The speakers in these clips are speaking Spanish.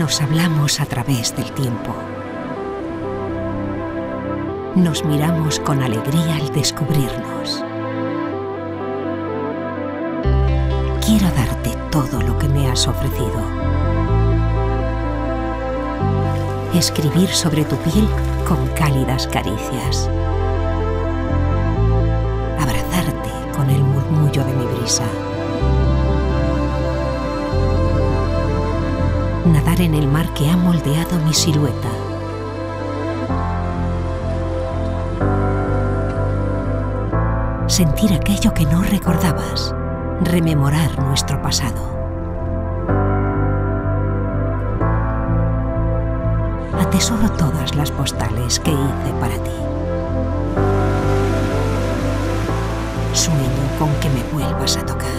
Nos hablamos a través del tiempo. Nos miramos con alegría al descubrirnos. Quiero darte todo lo que me has ofrecido. Escribir sobre tu piel con cálidas caricias. Abrazarte con el murmullo de mi brisa. Nadar en el mar que ha moldeado mi silueta. Sentir aquello que no recordabas. Rememorar nuestro pasado. Atesoro todas las postales que hice para ti. Sueño con que me vuelvas a tocar,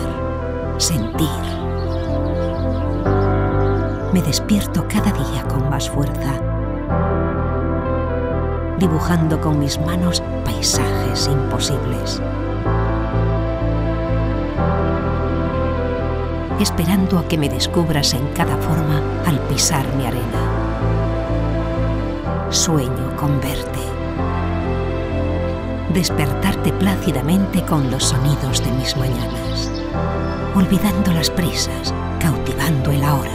sentir. Me despierto cada día con más fuerza, dibujando con mis manos paisajes imposibles. Esperando a que me descubras en cada forma al pisar mi arena. Sueño con verte. Despertarte plácidamente con los sonidos de mis mañanas. Olvidando las prisas, cautivando el ahora.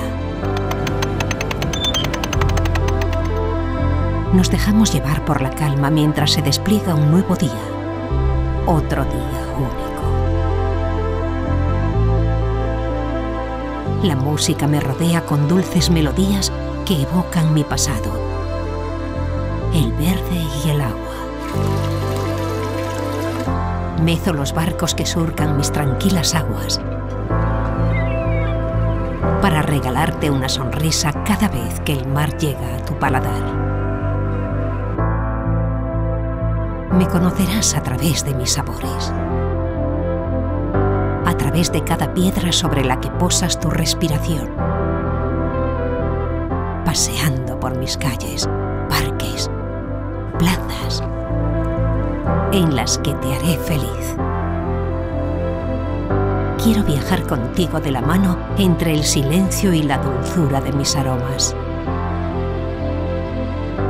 Nos dejamos llevar por la calma mientras se despliega un nuevo día. Otro día único. La música me rodea con dulces melodías que evocan mi pasado. El verde y el agua. Mezo los barcos que surcan mis tranquilas aguas para regalarte una sonrisa cada vez que el mar llega a tu paladar. Me conocerás a través de mis sabores, a través de cada piedra sobre la que posas tu respiración, paseando por mis calles, parques, plazas, en las que te haré feliz. Quiero viajar contigo de la mano entre el silencio y la dulzura de mis aromas.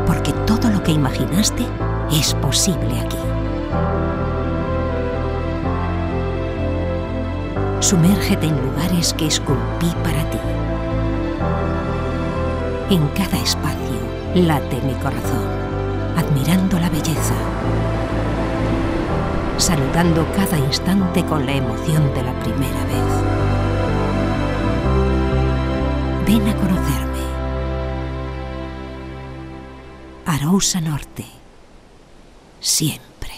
Porque todo lo que imaginaste es posible aquí. Sumérgete en lugares que esculpí para ti. En cada espacio late mi corazón, admirando la belleza, saludando cada instante con la emoción de la primera vez. Ven a conocerme. Arousa Norte. Siempre.